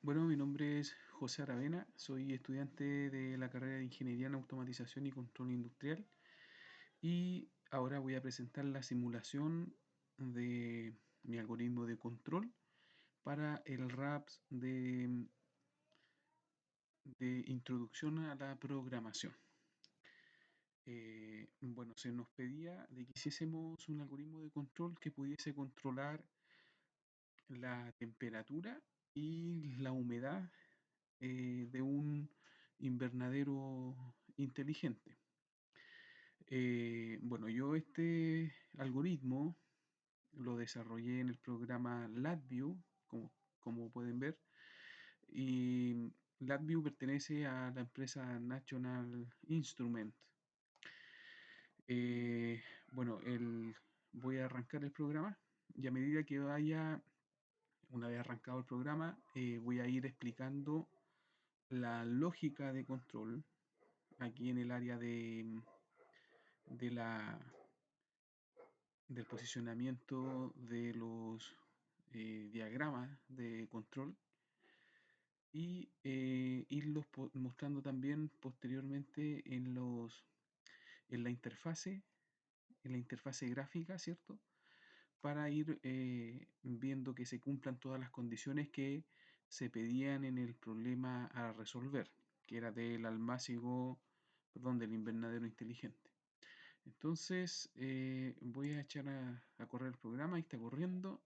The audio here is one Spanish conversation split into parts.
Bueno, mi nombre es José Aravena, soy estudiante de la carrera de Ingeniería en Automatización y Control Industrial y ahora voy a presentar la simulación de mi algoritmo de control para el RAPS de introducción a la programación. Bueno, se nos pedía de que hiciésemos un algoritmo de control que pudiese controlar la temperatura y la humedad de un invernadero inteligente. Bueno, yo este algoritmo lo desarrollé en el programa LabVIEW, como pueden ver, y LabVIEW pertenece a la empresa National Instrument. Eh, bueno, voy a arrancar el programa y a medida que vaya, una vez arrancado el programa, voy a ir explicando la lógica de control aquí en el área de la, del posicionamiento de los diagramas de control y irlos mostrando también posteriormente en la interfase gráfica, ¿cierto? Para ir viendo que se cumplan todas las condiciones que se pedían en el problema a resolver, que era del almácigo, perdón, del invernadero inteligente. Entonces voy a echar a correr el programa y está corriendo.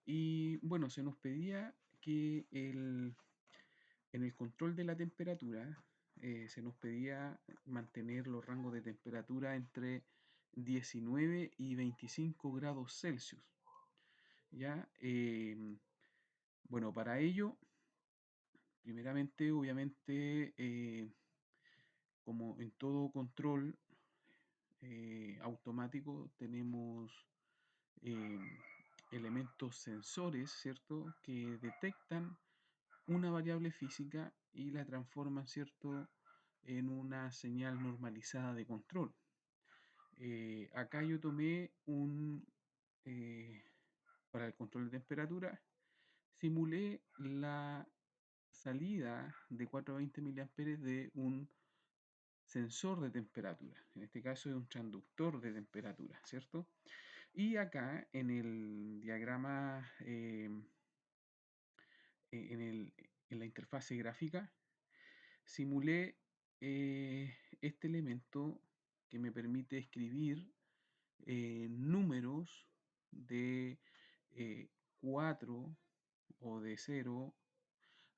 Y bueno, se nos pedía que en el control de la temperatura se nos pedía mantener los rangos de temperatura entre 19 y 25 grados Celsius. ¿Ya? Bueno, para ello, primeramente, obviamente, como en todo control automático, tenemos eh, elementos sensores, ¿cierto?, que detectan una variable física y la transforman, ¿cierto?, en una señal normalizada de control. Acá yo tomé eh, para el control de temperatura, simulé la salida de 420 mA de un sensor de temperatura, en este caso es un transductor de temperatura, ¿cierto? Y acá en el diagrama, en, en la interfase gráfica, simulé este elemento que me permite escribir números de 4 o de 0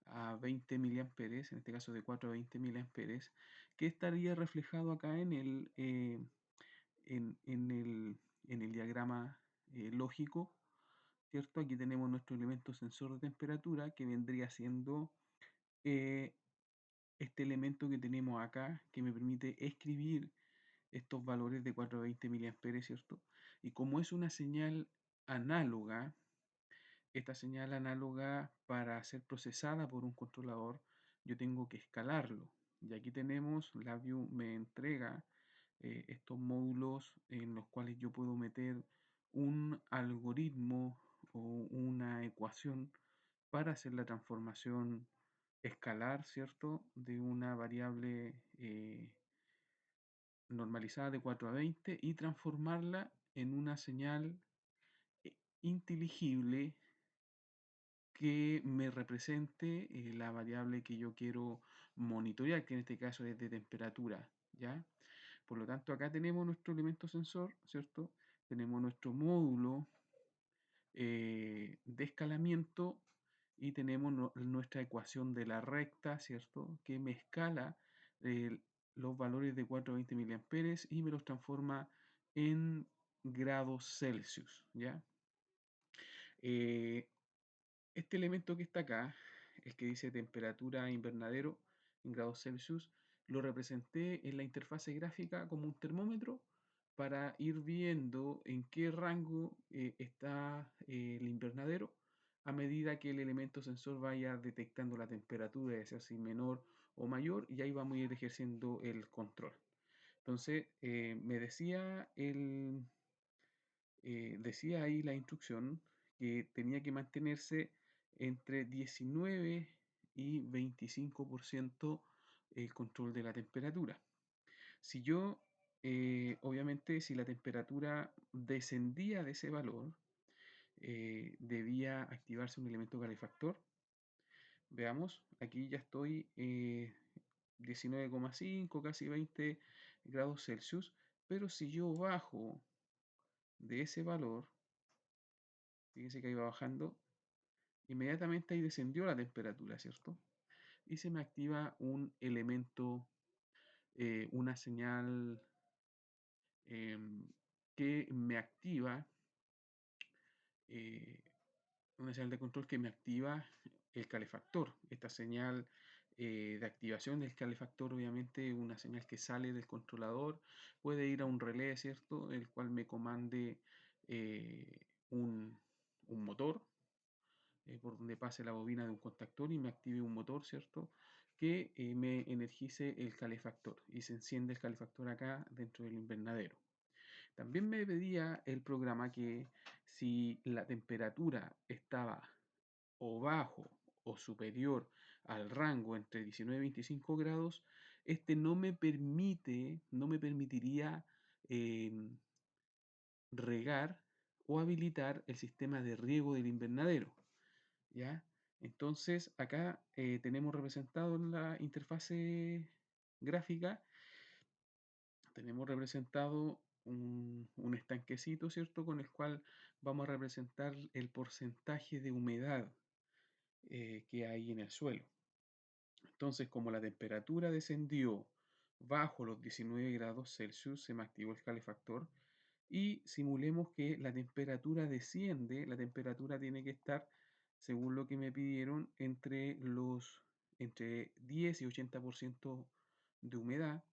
a 20 miliamperes, en este caso de 4 a 20 miliamperes, que estaría reflejado acá en en el diagrama lógico, ¿cierto? Aquí tenemos nuestro elemento sensor de temperatura que vendría siendo eh, este elemento que tenemos acá que me permite escribir estos valores de 4 a 20 miliamperes, ¿cierto? Y como es una señal análoga, esta señal análoga para ser procesada por un controlador, yo tengo que escalarlo. Y aquí tenemos, LabVIEW me entrega estos módulos en los cuales yo puedo meter un algoritmo o una ecuación para hacer la transformación escalar, ¿cierto?, de una variable normalizada de 4 a 20 y transformarla en una señal eh, inteligible que me represente la variable que yo quiero monitorear, que en este caso es de temperatura, ¿ya? Por lo tanto, acá tenemos nuestro elemento sensor, ¿cierto? Tenemos nuestro módulo de escalamiento y tenemos nuestra ecuación de la recta, ¿cierto? Que me escala eh, los valores de 4 a 20 miliamperes y me los transforma en grados Celsius, ¿ya? Eh, este elemento que está acá, el que dice temperatura invernadero en grados Celsius, lo representé en la interfase gráfica como un termómetro para ir viendo en qué rango está el invernadero a medida que el elemento sensor vaya detectando la temperatura, ya sea si menor o mayor, y ahí vamos a ir ejerciendo el control. Entonces, me decía decía ahí la instrucción que tenía que mantenerse entre 19 y 25% el control de la temperatura. Si yo, obviamente, si la temperatura descendía de ese valor, debía activarse un elemento calefactor. Veamos, aquí ya estoy 19,5, casi 20 grados Celsius, pero si yo bajo de ese valor, fíjense que ahí va bajando, inmediatamente ahí descendió la temperatura, ¿cierto? Y se me activa un elemento, una señal em, que me activa, eh, una señal de control que me activa el calefactor. Esta señal de activación del calefactor, obviamente, una señal que sale del controlador, puede ir a un relé, ¿cierto? El cual me comande eh, un motor, por donde pase la bobina de un contactor y me active un motor, ¿cierto? Que me energice el calefactor y se enciende el calefactor acá dentro del invernadero. También me pedía el programa que si la temperatura estaba o bajo o superior al rango entre 19 y 25 grados, este no me permitiría em, regar o habilitar el sistema de riego del invernadero. ¿Ya? Entonces, acá tenemos representado en la interfase gráfica, tenemos representado un estanquecito, ¿cierto? Con el cual vamos a representar el porcentaje de humedad que hay en el suelo. Entonces, como la temperatura descendió bajo los 19 grados Celsius, se me activó el calefactor y simulemos que la temperatura desciende, la temperatura tiene que estar, según lo que me pidieron, entre 10 y 80% de humedad,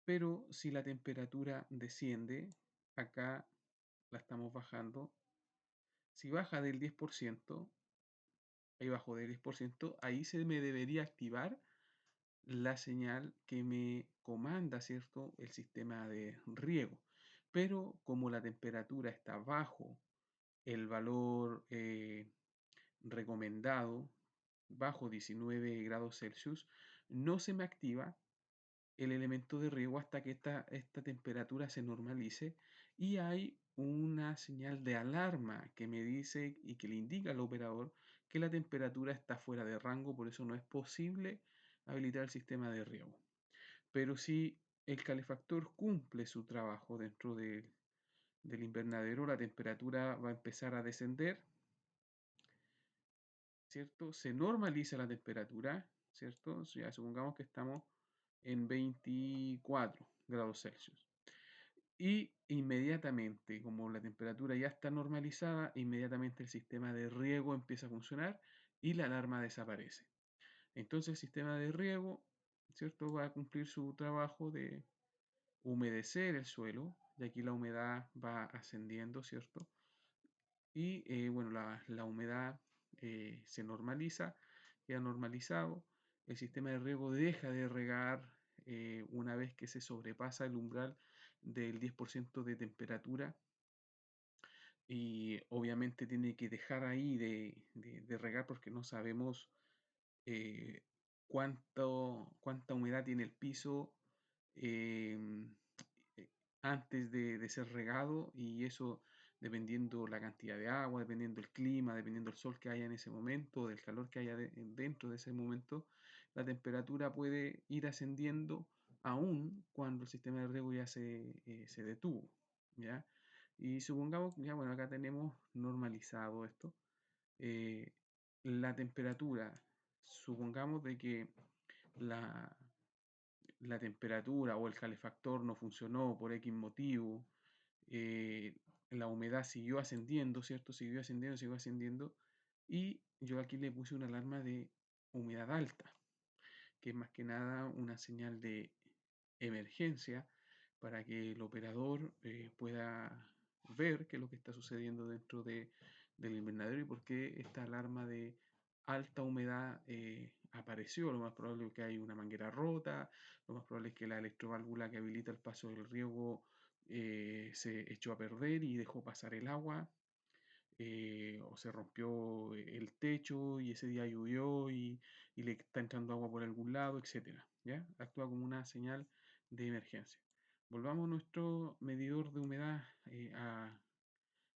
pero si la temperatura desciende, acá la estamos bajando, si baja del 10%, ahí bajo del 10%, ahí se me debería activar la señal que me comanda, ¿cierto?, el sistema de riego. Pero como la temperatura está bajo el valor recomendado, bajo 19 grados Celsius, no se me activa el elemento de riego hasta que esta temperatura se normalice y hay una señal de alarma que me dice y que le indica al operador que la temperatura está fuera de rango, por eso no es posible habilitar el sistema de riego. Pero si el calefactor cumple su trabajo dentro del invernadero, la temperatura va a empezar a descender, ¿cierto? Se normaliza la temperatura, ¿cierto? Ya supongamos que estamos en 24 grados Celsius. Y inmediatamente, como la temperatura ya está normalizada, inmediatamente el sistema de riego empieza a funcionar y la alarma desaparece. Entonces el sistema de riego, ¿cierto? Va a cumplir su trabajo de humedecer el suelo, y aquí la humedad va ascendiendo, ¿cierto? Y bueno, la humedad se normaliza, queda normalizado, el sistema de riego deja de regar una vez que se sobrepasa el umbral del 10% de temperatura y obviamente tiene que dejar ahí de regar porque no sabemos eh, cuánta humedad tiene el piso em, eh, antes de ser regado y eso dependiendo la cantidad de agua, dependiendo el clima, dependiendo el sol que haya en ese momento, del calor que haya dentro de ese momento, la temperatura puede ir ascendiendo aún cuando el sistema de riego ya se detuvo, ¿ya? Y supongamos, ya bueno, acá tenemos normalizado esto. eh, la temperatura, supongamos de que la, la temperatura o el calefactor no funcionó por X motivo, eh, la humedad siguió ascendiendo, ¿cierto? Siguió ascendiendo, y yo aquí le puse una alarma de humedad alta, que es más que nada una señal de emergencia para que el operador pueda ver qué es lo que está sucediendo dentro del invernadero y por qué esta alarma de alta humedad apareció. Lo más probable es que hay una manguera rota, lo más probable es que la electroválvula que habilita el paso del riego se echó a perder y dejó pasar el agua. o se rompió el techo y ese día llovió y le está entrando agua por algún lado, etcétera, ¿ya? Actúa como una señal de emergencia. Volvamos a nuestro medidor de humedad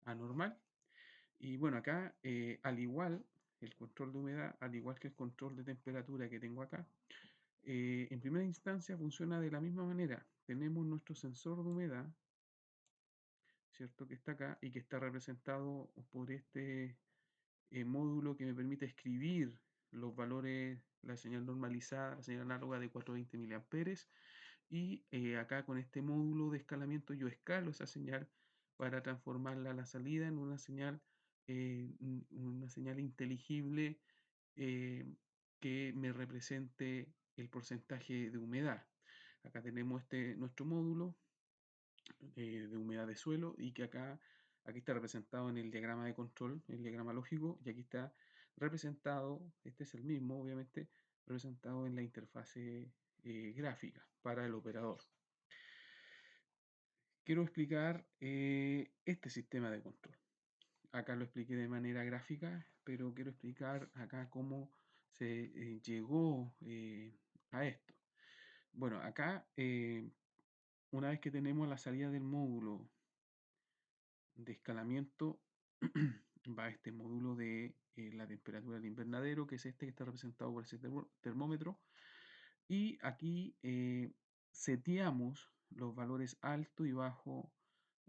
a normal. Y bueno, acá, al igual, el control de humedad, al igual que el control de temperatura que tengo acá, en primera instancia funciona de la misma manera. Tenemos nuestro sensor de humedad, ¿cierto? Que está acá y que está representado por este módulo que me permite escribir los valores, la señal normalizada, la señal análoga de 420 miliamperes. Y acá con este módulo de escalamiento yo escalo esa señal para transformarla a la salida en una señal inteligible eh, que me represente el porcentaje de humedad. Acá tenemos nuestro módulo de humedad de suelo y que aquí está representado en el diagrama de control, el diagrama lógico, y aquí está representado, este es el mismo, obviamente, representado en la interfase gráfica para el operador. Quiero explicar este sistema de control. Acá lo expliqué de manera gráfica, pero quiero explicar acá cómo se llegó a esto. Bueno, acá, una vez que tenemos la salida del módulo de escalamiento, va este módulo de la temperatura del invernadero, que es este que está representado por ese termómetro. Y aquí seteamos los valores alto y bajo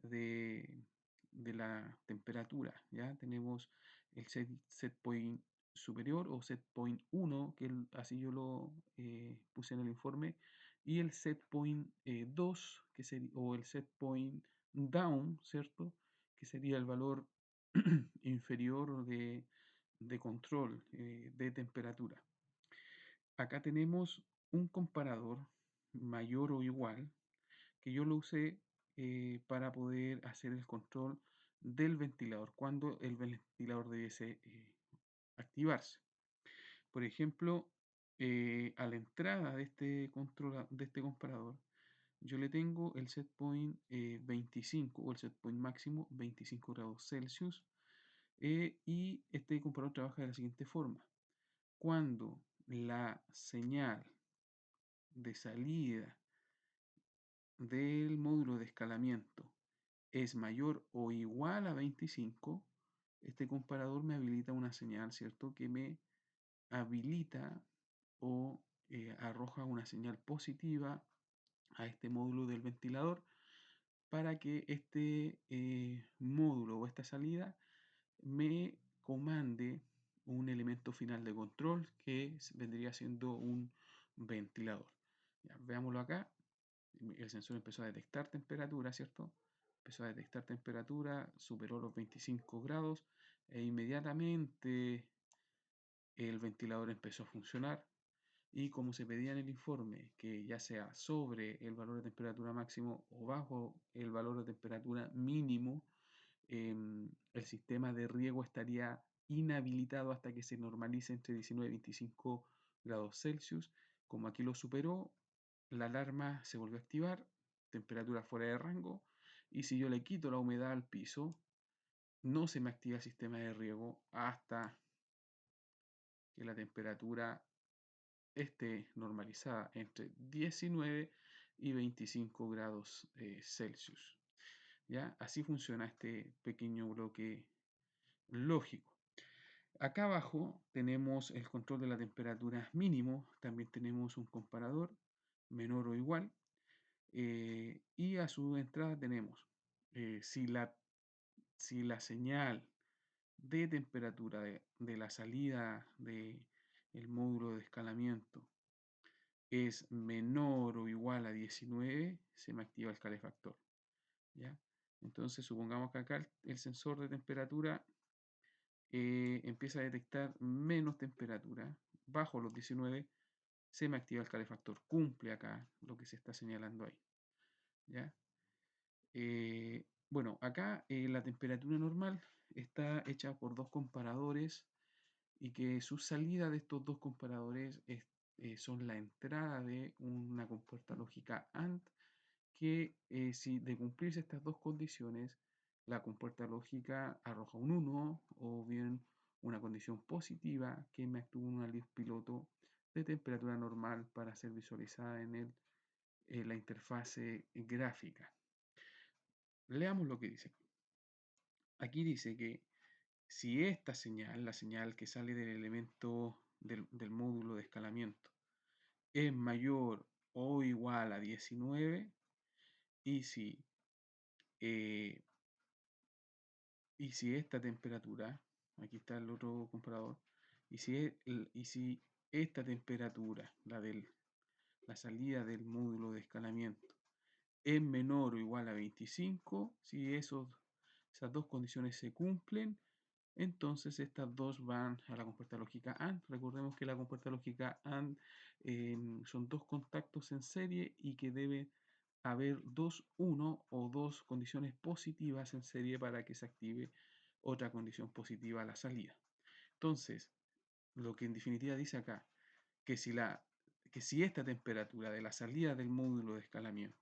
de, de la temperatura. ¿Ya? Tenemos el set point superior o set point 1, que así yo lo puse en el informe, y el set point 2, o el set point down, ¿cierto? Que sería el valor inferior de control de temperatura. Acá tenemos un comparador mayor o igual que yo lo usé para poder hacer el control del ventilador, cuando el ventilador debiese activarse. Por ejemplo, a la entrada de de este comparador, yo le tengo el set point 25 o el set point máximo 25 grados Celsius y este comparador trabaja de la siguiente forma. Cuando la señal de salida del módulo de escalamiento es mayor o igual a 25, este comparador me habilita una señal, ¿cierto? Que me habilita o arroja una señal positiva a este módulo del ventilador para que este módulo o esta salida me comande un elemento final de control que vendría siendo un ventilador. Ya, veámoslo acá. El sensor empezó a detectar temperatura, ¿cierto? Empezó a detectar temperatura, superó los 25 grados e inmediatamente el ventilador empezó a funcionar y como se pedía en el informe que ya sea sobre el valor de temperatura máximo o bajo el valor de temperatura mínimo, el sistema de riego estaría inhabilitado hasta que se normalice entre 19 y 25 grados Celsius. Como aquí lo superó, la alarma se volvió a activar, temperatura fuera de rango, y si yo le quito la humedad al piso, no se me activa el sistema de riego hasta que la temperatura esté normalizada entre 19 y 25 grados Celsius. ¿Ya? Así funciona este pequeño bloque lógico. Acá abajo tenemos el control de la temperatura mínimo, también tenemos un comparador menor o igual, y a su entrada tenemos, si la señal de temperatura de la salida del módulo de escalamiento es menor o igual a 19, se me activa el calefactor. ¿Ya? Entonces supongamos que acá el sensor de temperatura empieza a detectar menos temperatura, bajo los 19, se me activa el calefactor. Cumple acá lo que se está señalando ahí. ¿Ya? Bueno, acá la temperatura normal está hecha por dos comparadores y que su salida de estos dos comparadores son la entrada de una compuerta lógica AND que si de cumplirse estas dos condiciones la compuerta lógica arroja un 1 o bien una condición positiva que me actúa una luz piloto de temperatura normal para ser visualizada en la interfase gráfica. Leamos lo que dice. Aquí dice que si esta señal, la señal que sale del elemento del módulo de escalamiento, es mayor o igual a 19 y eh, y si esta temperatura, aquí está el otro comparador, y si esta temperatura, la salida del módulo de escalamiento, es menor o igual a 25, si esas dos condiciones se cumplen, entonces estas dos van a la compuerta lógica AND. Recordemos que la compuerta lógica AND son dos contactos en serie y que debe haber uno o dos condiciones positivas en serie para que se active otra condición positiva a la salida. Entonces, lo que en definitiva dice acá, que que si esta temperatura de la salida del módulo de escalamiento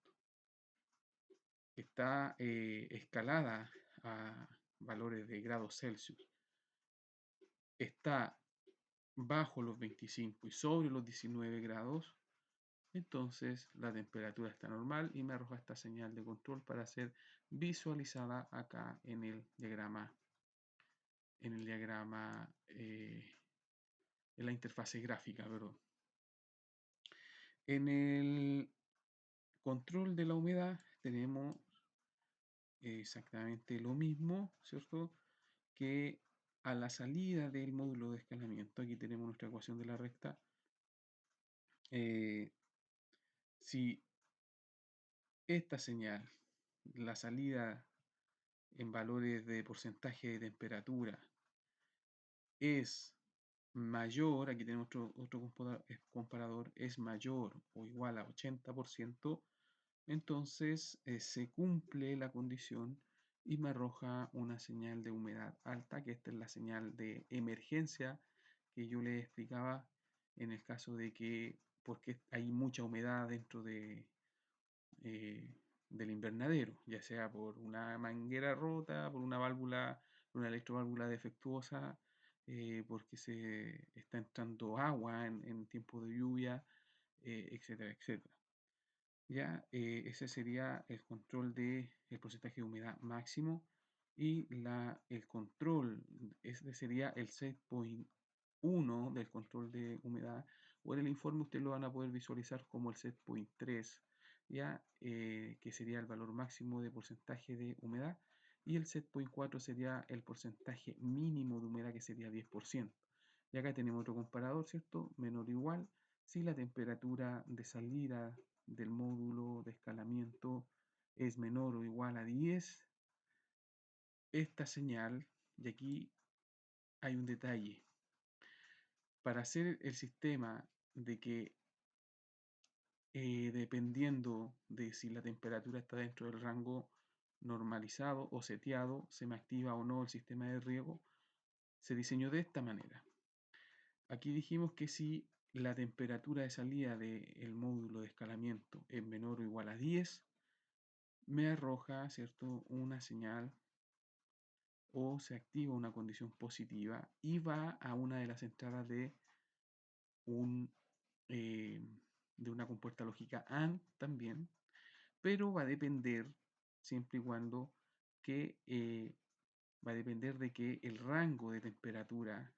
está escalada a valores de grados Celsius, está bajo los 25 y sobre los 19 grados, entonces la temperatura está normal y me arroja esta señal de control para ser visualizada acá en la interfase gráfica, perdón. En el control de la humedad tenemos exactamente lo mismo, ¿cierto? Que a la salida del módulo de escalamiento, aquí tenemos nuestra ecuación de la recta, eh, si esta señal, la salida en valores de porcentaje de temperatura, es mayor, aquí tenemos otro comparador, es mayor o igual a 80%, entonces se cumple la condición y me arroja una señal de humedad alta, que esta es la señal de emergencia que yo les explicaba en el caso de que, porque hay mucha humedad dentro eh, del invernadero, ya sea por una manguera rota, por una electroválvula defectuosa, porque se está entrando agua en tiempo de lluvia, etcétera, etcétera. Ya, ese sería el control del porcentaje de humedad máximo y el control, ese sería el set point 1 del control de humedad, o en el informe ustedes lo van a poder visualizar como el set point 3, ya, que sería el valor máximo de porcentaje de humedad, y el set point 4 sería el porcentaje mínimo de humedad, que sería 10%. Y acá tenemos otro comparador, ¿cierto? Menor o igual, si la temperatura de salida del módulo de escalamiento es menor o igual a 10, esta señal, y aquí hay un detalle, para hacer el sistema de que dependiendo de si la temperatura está dentro del rango normalizado o seteado, se me activa o no el sistema de riego, se diseñó de esta manera. Aquí dijimos que si la temperatura de salida del módulo de escalamiento es menor o igual a 10, me arroja, ¿cierto?, una señal o se activa una condición positiva y va a una de las entradas un, eh, de una compuerta lógica AND también, pero va a depender siempre y cuando que va a depender de que el rango de temperatura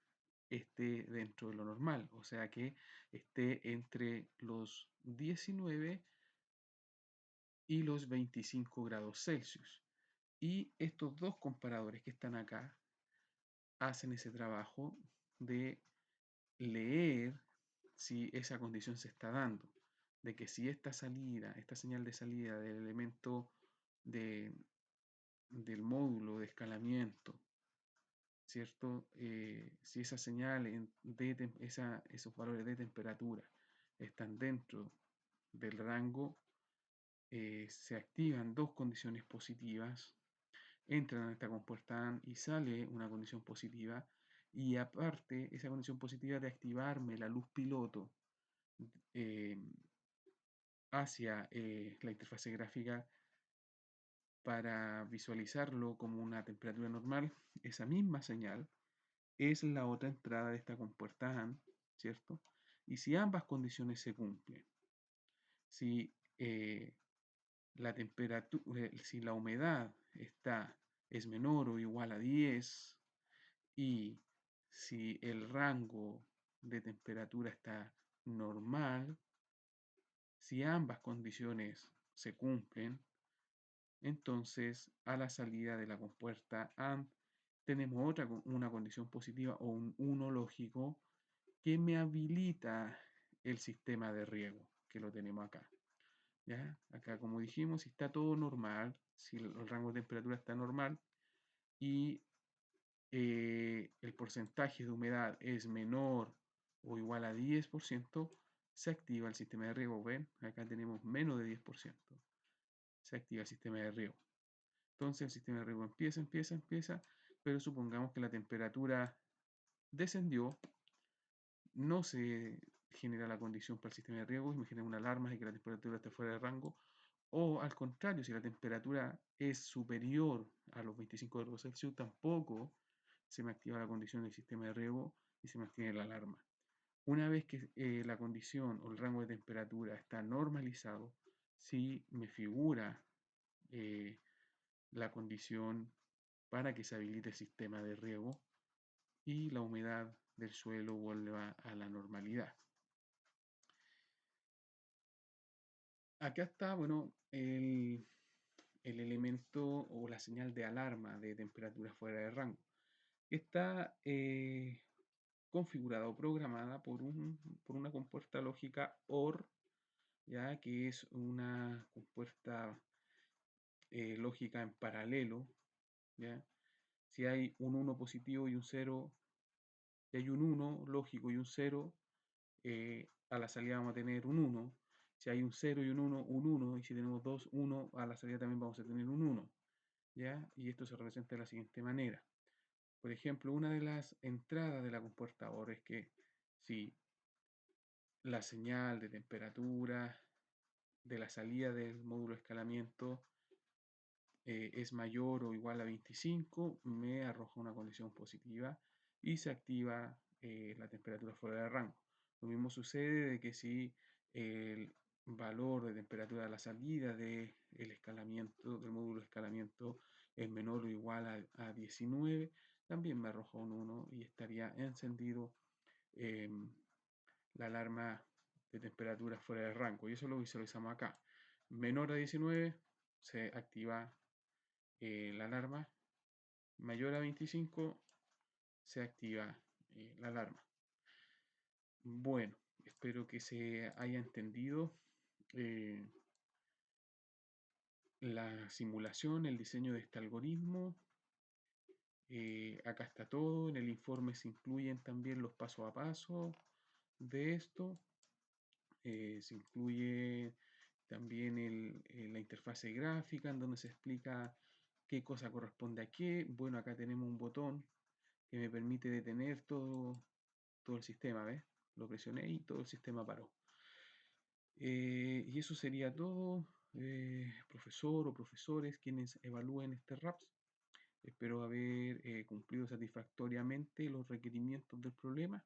esté dentro de lo normal, o sea que esté entre los 19 y los 25 grados Celsius. Y estos dos comparadores que están acá hacen ese trabajo de leer si esa condición se está dando, de que si esta señal de salida del elemento del módulo de escalamiento, ¿cierto? Si esa señal esos valores de temperatura están dentro del rango, se activan dos condiciones positivas, entran a esta compuerta y sale una condición positiva, y aparte esa condición positiva de activarme la luz piloto eh, hacia la interfase gráfica para visualizarlo como una temperatura normal, esa misma señal es la otra entrada de esta compuerta AND, ¿cierto? Y si ambas condiciones se cumplen, si la temperatura, si la humedad es menor o igual a 10 y si el rango de temperatura está normal, si ambas condiciones se cumplen, entonces a la salida de la compuerta AND tenemos una condición positiva o un 1 lógico que me habilita el sistema de riego, que lo tenemos acá. ¿Ya? Acá, como dijimos, si está todo normal, si el rango de temperatura está normal y el porcentaje de humedad es menor o igual a 10%, se activa el sistema de riego. ¿Ven? Acá tenemos menos de 10%. Se activa el sistema de riego. Entonces el sistema de riego empieza, pero supongamos que la temperatura descendió, no se genera la condición para el sistema de riego y me genera una alarma de que la temperatura está fuera de rango. O al contrario, si la temperatura es superior a los 25 grados Celsius, tampoco se me activa la condición del sistema de riego y se me activa la alarma. Una vez que la condición o el rango de temperatura está normalizado, sí me figura la condición para que se habilite el sistema de riego y la humedad del suelo vuelva a la normalidad. Acá está, bueno, el elemento o la señal de alarma de temperatura fuera de rango. Está configurada o programada por una compuerta lógica OR, ya que es una compuerta lógica en paralelo, ¿ya? Si hay un 1 positivo y un 0, si hay un 1 lógico y un 0, a la salida vamos a tener un 1. Si hay un 0 y un 1, un 1. Y si tenemos dos 1, a la salida también vamos a tener un 1. ¿Ya? Y esto se representa de la siguiente manera. Por ejemplo, una de las entradas de la compuerta OR es que si la señal de temperatura de la salida del módulo de escalamiento es mayor o igual a 25, me arroja una condición positiva y se activa la temperatura fuera de rango. Lo mismo sucede de que si el valor de temperatura de la salida del escalamiento, del módulo de escalamiento es menor o igual a 19, también me arroja un 1 y estaría encendido la alarma de temperatura fuera de rango. Y eso lo visualizamos acá. Menor a 19 se activa la alarma, mayor a 25 se activa la alarma. Bueno, espero que se haya entendido la simulación, el diseño de este algoritmo. Acá está todo, en el informe se incluyen también los paso a paso de esto. Se incluye también la interfase gráfica en donde se explica qué cosa corresponde a qué. Bueno, acá tenemos un botón que me permite detener todo el sistema, ¿ves? Lo presioné y todo el sistema paró. Y eso sería todo, profesor o profesores quienes evalúen este RAPS. Espero haber cumplido satisfactoriamente los requerimientos del problema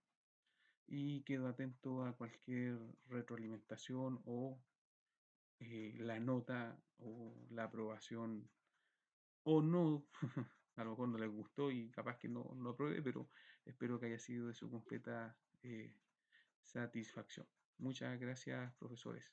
y quedo atento a cualquier retroalimentación o la nota o la aprobación o no. A lo mejor no les gustó y capaz que no apruebe, pero espero que haya sido de su completa satisfacción. Muchas gracias, profesores.